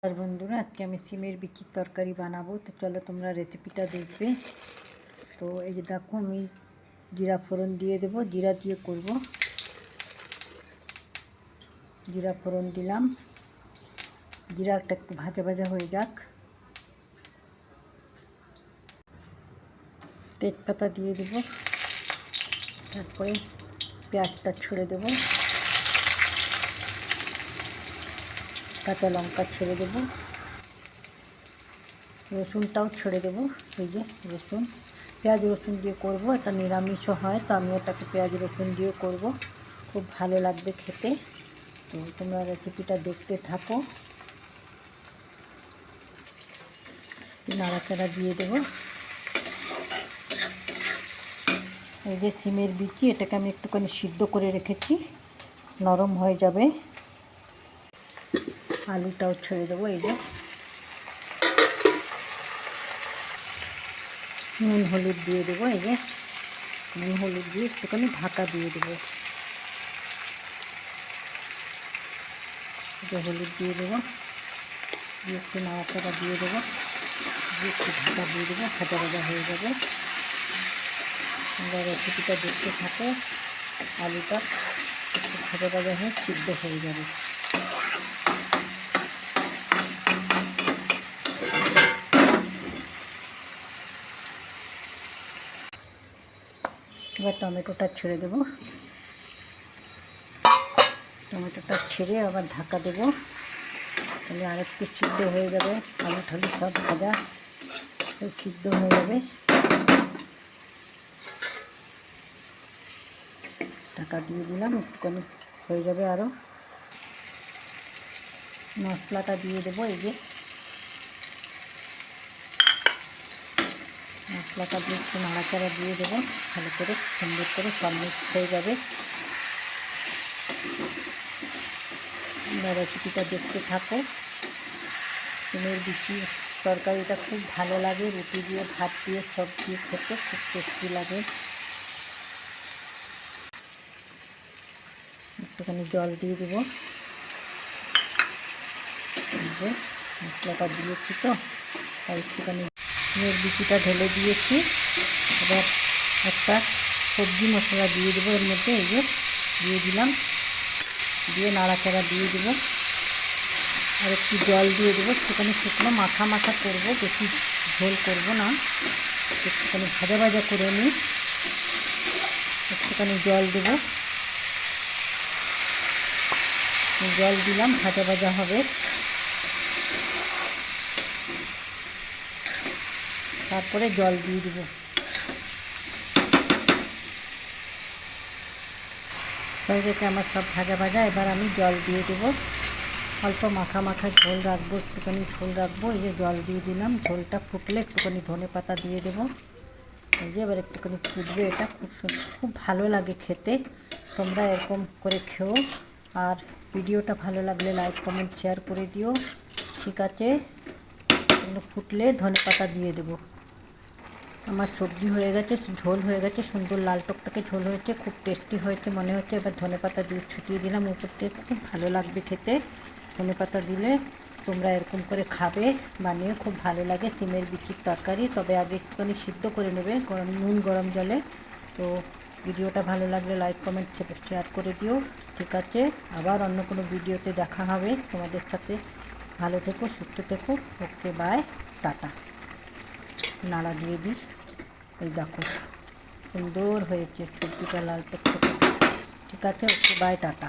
আর বন্ধুরা, আজকে আমি সিমের বিচির তরকারি বানাবো। তো চলো তোমরা রেসিপিটা দেখবে। তো এই যে দেখো, আমি জিরা ফোড়ন দিয়ে দেবো, জিরা দিয়ে করব। জিরা ফোড়ন দিলাম, জিরাটা একটু ভাজা ভাজা হয়ে যাক। তেজপাতা দিয়ে দেবো, তারপরে পেঁয়াজটা ছড়ে দেবো, কাঁচা লঙ্কা ছেড়ে দেবো, রসুনটাও ছেড়ে দেবো। এই যে রসুন, পেঁয়াজ রসুন দিয়ে করব। এটা নিরামিষও হয়, তো আমি এটাকে পেঁয়াজ রসুন দিয়ে করব, খুব ভালো লাগবে খেতে। তো তোমরা রেসিপিটা দেখতে থাকো। নাড়াচাড়া দিয়ে দেবো। এই যে সিমের বিচি, এটাকে আমি একটুখানি সিদ্ধ করে রেখেছি, নরম হয়ে যাবে। আলুটাও ছেড়ে দেবো। এই যে নুন হলুদ দিয়ে দেবো। এই যে নুন হলুদ দিয়ে একটুখানি ঢাকা দিয়ে দেবো। যে হলুদ দিয়ে দেবো, দিয়ে একটু নাড়াচাড়া দিয়ে দেবো, দিয়ে একটু ঢাকা দিয়ে দেবো, ভাজা ভাজা হয়ে যাবে। আমরা রেসিপিটা দেখতে থাকো। আলুটা একটু ভাজা ভাজা হয়ে সিদ্ধ হয়ে যাবে। এবার টমেটোটা ছেড়ে দেবো। টমেটোটা ছেড়ে আবার ঢাকা দেবো, তাহলে আর একটু সিদ্ধ হয়ে যাবে। আলু ঠালু সব ভাজা সিদ্ধ হয়ে যাবে। ঢাকা দিয়ে দিলাম, একটুখানি হয়ে যাবে আরও। মশলাটা দিয়ে দেবো। এই যে মশলাটা দিয়ে একটু নাড়াচাড়া দিয়ে দেবো, ভালো করে সুন্দর করে সব মিক্স হয়ে যাবে। রেসিপিটা দেখতে থাকো। সিমের বিচি তরকারিটা খুব ভালো লাগে, রুটি দিয়ে ভাত দিয়ে সব দিয়ে খেতে খুব টেস্টি লাগে। একটুখানি জল দিয়ে দেবো। মশলাটা দিয়েছি তো, তাই একটুখানি সিমের বিচিটা ঢেলে দিয়েছি। এবার একটা সবজি মশলা দিয়ে দেবো এর মধ্যে। এই যে দিয়ে দিলাম, দিয়ে নাড়াচাড়া দিয়ে দেবো। আর একটু জল দিয়ে দেবো, একটুখানি শুকনো মাখা মাখা করবো, বেশি ঝোল করবো না, একটুখানি ভাজা ভাজা করে নিই। একটুখানি জল দেবো, জল দিলাম, ভাজা ভাজা হবে। তারপরে জল দিয়ে দেবো। হয়ে গেছে আমার সব ভাজা ভাজা। এবার আমি জল দিয়ে দেবো, অল্প মাখা মাখা ঝোল রাখবো, একটুখানি ঝোল রাখবো। এই যে জল দিয়ে দিলাম, ঝোলটা ফুটলে একটুখানি ধনে পাতা দিয়ে দেবো। এই যে এবার একটুখানি ফুটবে, এটা খুব ভালো লাগে খেতে। তোমরা এরকম করে খেও। আর ভিডিওটা ভালো লাগলে লাইক কমেন্ট শেয়ার করে দিও। ঠিক আছে, ফুটলে ধনে পাতা দিয়ে দেবো। আমার সবজি হয়ে গেছে, ঝোল হয়ে গেছে, সুন্দর লাল টকটকে ঝোল হয়েছে, খুব টেস্টি হয়েছে মনে হচ্ছে। এবার ধনেপাতা দিয়ে ছুটিয়ে দিলাম উপর থেকে, খুব ভালো লাগবে খেতে ধনেপাতা দিলে। তোমরা এরকম করে খাবে, বানিয়ে খুব ভালো লাগে সিমের বিচির তরকারি। তবে আগে একটুখানি সিদ্ধ করে নেবে নুন গরম জলে। তো ভিডিওটা ভালো লাগলে লাইক কমেন্ট শেয়ার করে দিও। ঠিক আছে, আবার অন্য কোনো ভিডিওতে দেখা হবে তোমাদের সাথে। ভালো থেকো, সুস্থ থেকো। ওকে, বাই, টাটা। নাড়া দিয়ে দিই। এই দেখো সুন্দর হয়েছে সবজিটা, লাল টকটকে। ঠিক আছে, ওকে, বাই, টাটা।